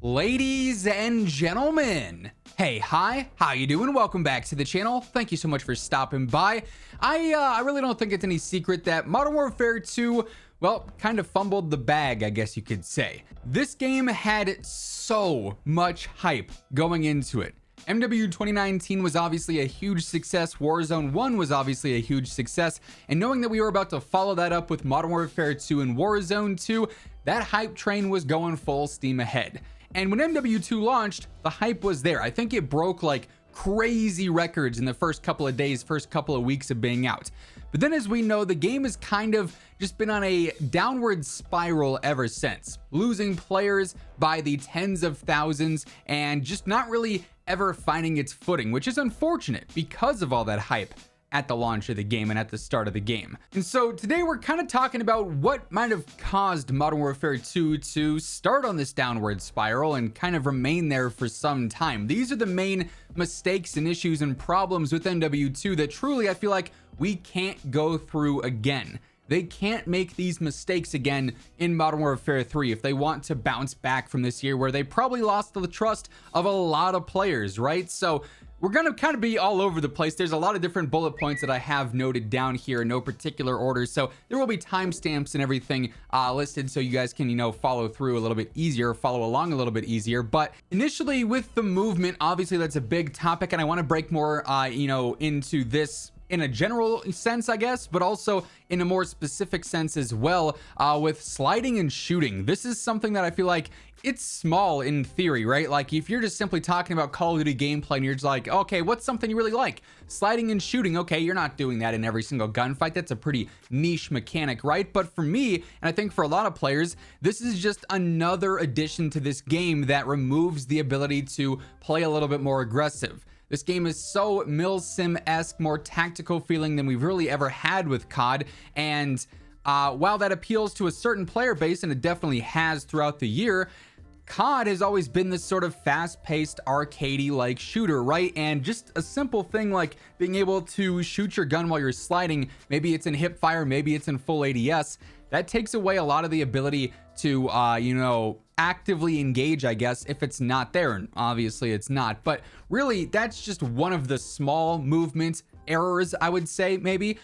Ladies and gentlemen, hey, hi, how you doing? Welcome back to the channel. Thank you so much for stopping by. I really don't think it's any secret that Modern Warfare 2, well, kind of fumbled the bag, I guess you could say. This game had so much hype going into it. MW 2019 was obviously a huge success, Warzone 1 was obviously a huge success, and knowing that we were about to follow that up with Modern Warfare 2 and Warzone 2, that hype train was going full steam ahead. And when MW2 launched, the hype was there. I think it broke like crazy records in the first couple of days, first couple of weeks of being out. But then, as we know, the game has kind of just been on a downward spiral ever since, losing players by the tens of thousands and just not really ever finding its footing, which is unfortunate because of all that hype at the launch of the game and at the start of the game. And so today we're kind of talking about what might have caused Modern Warfare 2 to start on this downward spiral and kind of remain there for some time. These are the main mistakes and issues and problems with MW2 that truly I feel like we can't go through again. They can't make these mistakes again in Modern Warfare 3 if they want to bounce back from this year where they probably lost the trust of a lot of players, right? So we're going to kind of be all over the place. There's a lot of different bullet points that I have noted down here in no particular order. So there will be timestamps and everything listed so you guys can, follow through a little bit easier, follow along a little bit easier. But initially with the movement, obviously that's a big topic, and I want to break more, into this in a general sense, I guess, but also in a more specific sense as well, with sliding and shooting. This is something that I feel like it's small in theory, right? Like if you're just simply talking about Call of Duty gameplay and you're just like, okay, what's something you really like? Sliding and shooting. Okay, you're not doing that in every single gunfight. That's a pretty niche mechanic, right? But for me, and I think for a lot of players, this is just another addition to this game that removes the ability to play a little bit more aggressive. This game is so milsim-esque, more tactical feeling than we've really ever had with COD. And while that appeals to a certain player base, and it definitely has throughout the year, COD has always been this sort of fast-paced, arcadey-like shooter, right? And just a simple thing like being able to shoot your gun while you're sliding, maybe it's in hip fire, maybe it's in full ADS, that takes away a lot of the ability to, actively engage, I guess, if it's not there. And obviously it's not. But really, that's just one of the small movement errors, I would say, maybe,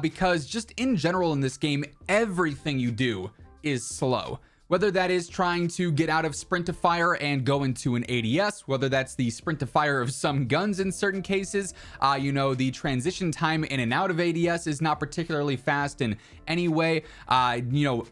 because just in general in this game, everything you do is slow. Whether that is trying to get out of sprint to fire and go into an ADS, whether that's the sprint to fire of some guns in certain cases, the transition time in and out of ADS is not particularly fast in any way,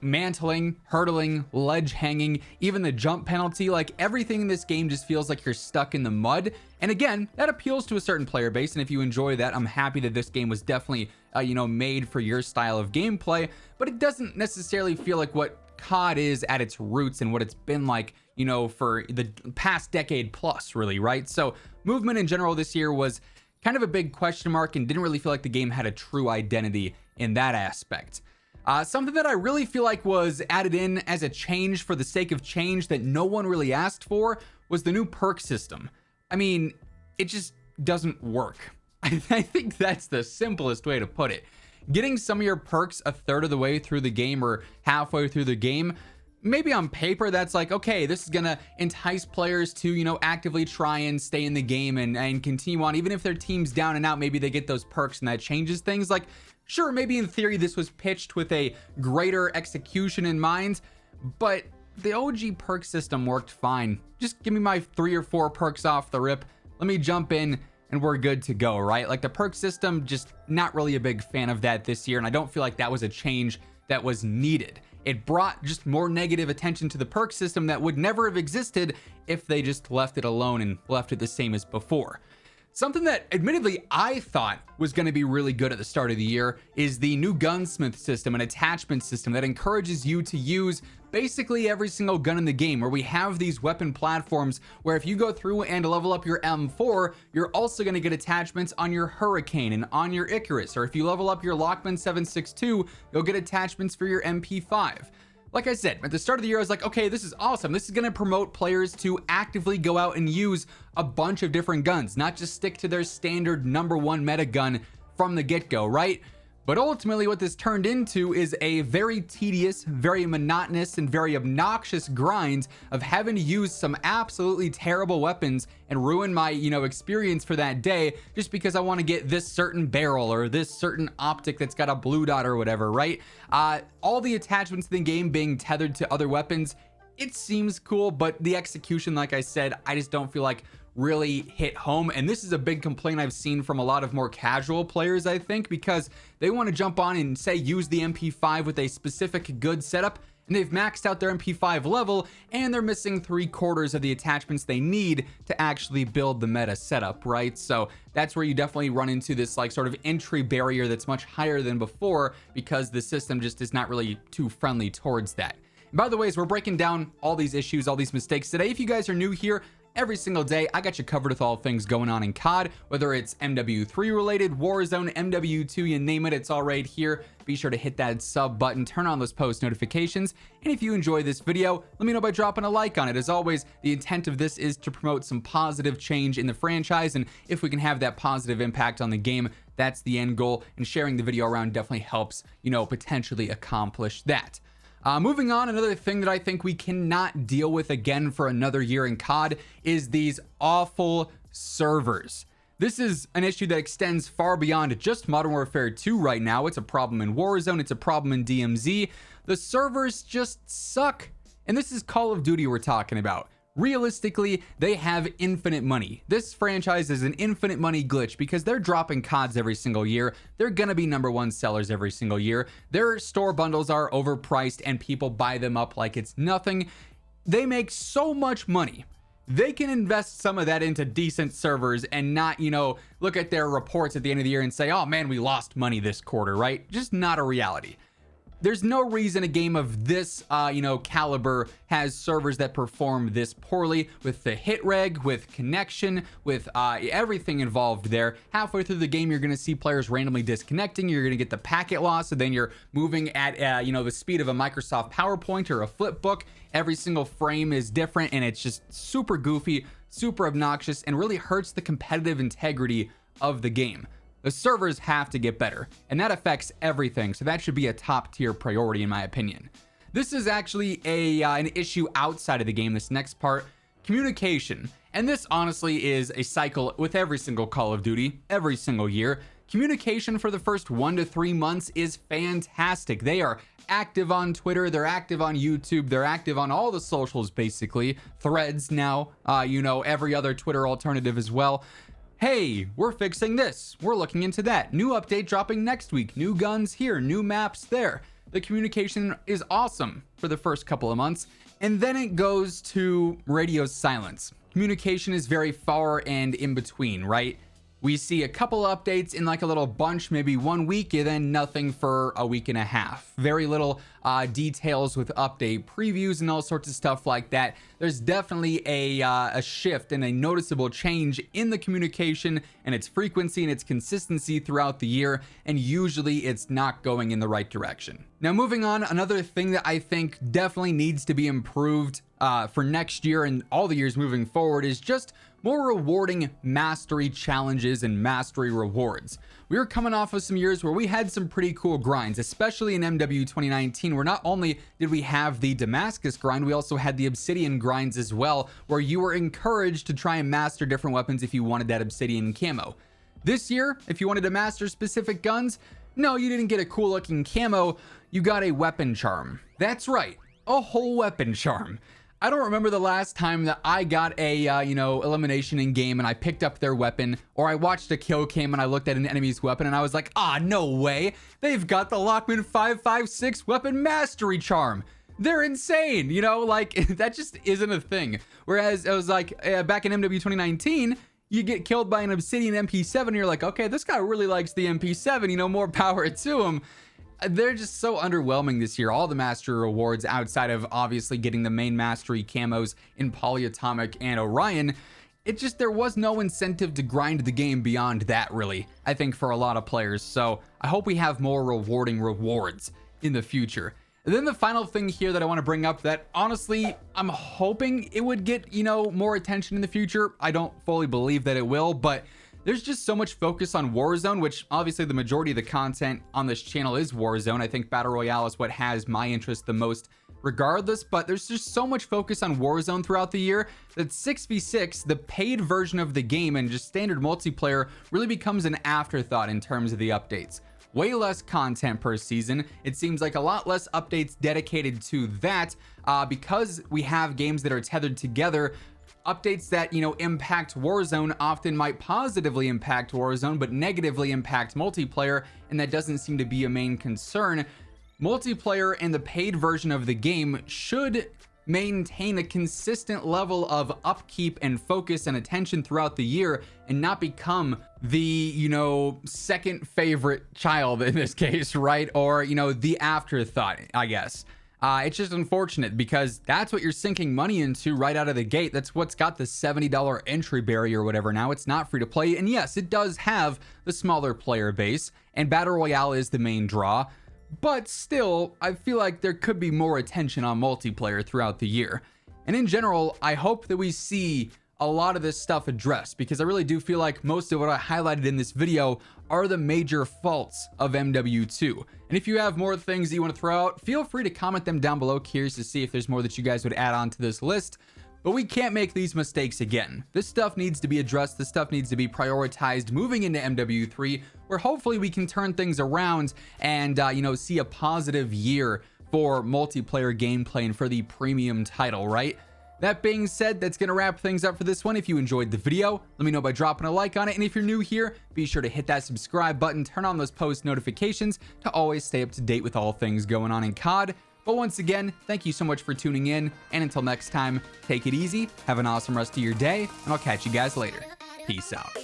mantling, hurdling, ledge hanging, even the jump penalty, like everything in this game just feels like you're stuck in the mud. And again, that appeals to a certain player base, and if you enjoy that, I'm happy that this game was definitely, made for your style of gameplay, but it doesn't necessarily feel like what COD is at its roots and what it's been like, for the past decade plus, really, right? So movement in general this year was kind of a big question mark and didn't really feel like the game had a true identity in that aspect. Something that I really feel like was added in as a change for the sake of change that no one really asked for was the new perk system. I mean, it just doesn't work. I think that's the simplest way to put it. Getting some of your perks a third of the way through the game or halfway through the game, maybe on paper that's like, okay, this is gonna entice players to, actively try and stay in the game and continue on. Even if their team's down and out, maybe they get those perks and that changes things. Like, sure, maybe in theory this was pitched with a greater execution in mind, but the OG perk system worked fine. Just give me my 3 or 4 perks off the rip. Let me jump in and we're good to go, right? Like the perk system, just not really a big fan of that this year, and I don't feel like that was a change that was needed. It brought just more negative attention to the perk system that would never have existed if they just left it alone and left it the same as before. Something that admittedly I thought was going to be really good at the start of the year is the new Gunsmith system, an attachment system that encourages you to use basically every single gun in the game, where we have these weapon platforms where if you go through and level up your M4, you're also going to get attachments on your Hurricane and on your Icarus, or if you level up your Lockman 7.62, you'll get attachments for your MP5. Like I said, at the start of the year, I was like, okay, this is awesome. This is going to promote players to actively go out and use a bunch of different guns, not just stick to their standard #1 meta gun from the get-go, right? But ultimately what this turned into is a very tedious, very monotonous, and very obnoxious grind of having to use some absolutely terrible weapons and ruin my, experience for that day just because I want to get this certain barrel or this certain optic that's got a blue dot or whatever, right? All the attachments in the game being tethered to other weapons, it seems cool, but the execution, like I said, I just don't feel like really hit home. And this is a big complaint I've seen from a lot of more casual players, I think, because they want to jump on and say use the MP5 with a specific good setup, and they've maxed out their MP5 level and they're missing 3/4 of the attachments they need to actually build the meta setup, right? So that's where you definitely run into this like sort of entry barrier that's much higher than before because the system just is not really too friendly towards that. And by the way, as we're breaking down all these issues, all these mistakes today, if you guys are new here, every single day, I got you covered with all things going on in COD, whether it's MW3 related, Warzone, MW2, you name it, it's all right here. Be sure to hit that sub button, turn on those post notifications, and if you enjoy this video, let me know by dropping a like on it. As always, the intent of this is to promote some positive change in the franchise, and if we can have that positive impact on the game, that's the end goal, and sharing the video around definitely helps, potentially accomplish that. Moving on, another thing that I think we cannot deal with again for another year in COD is these awful servers. This is an issue that extends far beyond just Modern Warfare 2 right now. It's a problem in Warzone, it's a problem in DMZ. The servers just suck. And this is Call of Duty we're talking about. Realistically, they have infinite money. This franchise is an infinite money glitch because they're dropping CODs every single year. They're gonna be #1 sellers every single year. Their store bundles are overpriced and people buy them up like it's nothing. They make so much money. They can invest some of that into decent servers and not, look at their reports at the end of the year and say, oh man, we lost money this quarter, right? Just not a reality. There's no reason a game of this, caliber has servers that perform this poorly with the hit reg, with connection, with everything involved there. Halfway through the game, you're going to see players randomly disconnecting. You're going to get the packet loss, and then you're moving at, the speed of a Microsoft PowerPoint or a flip book. Every single frame is different, and it's just super goofy, super obnoxious, and really hurts the competitive integrity of the game. The servers have to get better, and that affects everything, so that should be a top tier priority in my opinion. This is actually an issue outside of the game, this next part, communication. And this honestly is a cycle with every single Call of Duty, every single year. Communication for the first 1 to 3 months is fantastic. They are active on Twitter, they're active on YouTube, they're active on all the socials basically, Threads now, every other Twitter alternative as well. Hey, we're fixing this, we're looking into that, new update dropping next week, new guns here, new maps there. The communication is awesome for the first couple of months, and then it goes to radio silence. Communication is very far and in between, right? We see a couple updates in like a little bunch, maybe 1 week, and then nothing for a week and a half. Very little details with update previews and all sorts of stuff like that. There's definitely a shift and a noticeable change in the communication and its frequency and its consistency throughout the year, and usually it's not going in the right direction. Now moving on, another thing that I think definitely needs to be improved for next year and all the years moving forward is just more rewarding mastery challenges and mastery rewards. We were coming off of some years where we had some pretty cool grinds, especially in MW 2019, where not only did we have the Damascus grind, we also had the Obsidian grinds as well, where you were encouraged to try and master different weapons if you wanted that Obsidian camo. This year, if you wanted to master specific guns, no, you didn't get a cool looking camo, you got a weapon charm. That's right, a whole weapon charm. I don't remember the last time that I got a, elimination in game and I picked up their weapon, or I watched a kill cam and I looked at an enemy's weapon and I was like, ah, no way. They've got the Lockman 556 weapon mastery charm. They're insane, that just isn't a thing. Whereas it was like back in MW 2019, you get killed by an Obsidian MP7 and you're like, okay, this guy really likes the MP7, more power to him. They're just so underwhelming this year. All the mastery rewards outside of obviously getting the main mastery camos in Polyatomic and Orion, there was no incentive to grind the game beyond that, really, I think, for a lot of players. So I hope we have more rewarding rewards in the future. And then the final thing here that I want to bring up that honestly I'm hoping it would get more attention in the future. I don't fully believe that it will, but there's just so much focus on Warzone, which obviously the majority of the content on this channel is Warzone. I think Battle Royale is what has my interest the most regardless, but there's just so much focus on Warzone throughout the year that 6v6, the paid version of the game and just standard multiplayer, really becomes an afterthought in terms of the updates. Way less content per season. It seems like a lot less updates dedicated to that because we have games that are tethered together. Updates that, impact Warzone often might positively impact Warzone, but negatively impact multiplayer, and that doesn't seem to be a main concern. Multiplayer and the paid version of the game should maintain a consistent level of upkeep and focus and attention throughout the year and not become the, second favorite child in this case, right? Or, the afterthought, I guess. It's just unfortunate because that's what you're sinking money into right out of the gate. That's what's got the $70 entry barrier or whatever now. It's not free to play. And yes, it does have the smaller player base, and Battle Royale is the main draw. But still, I feel like there could be more attention on multiplayer throughout the year. And in general, I hope that we see a lot of this stuff addressed, because I really do feel like most of what I highlighted in this video are the major faults of MW2. And if you have more things that you want to throw out, feel free to comment them down below. Curious to see if there's more that you guys would add on to this list. But we can't make these mistakes again. This stuff needs to be addressed. This stuff needs to be prioritized moving into MW3, where hopefully we can turn things around and, see a positive year for multiplayer gameplay and for the premium title, right? That being said, that's going to wrap things up for this one. If you enjoyed the video, let me know by dropping a like on it. And if you're new here, be sure to hit that subscribe button, turn on those post notifications to always stay up to date with all things going on in COD. But once again, thank you so much for tuning in. And until next time, take it easy, have an awesome rest of your day, and I'll catch you guys later. Peace out.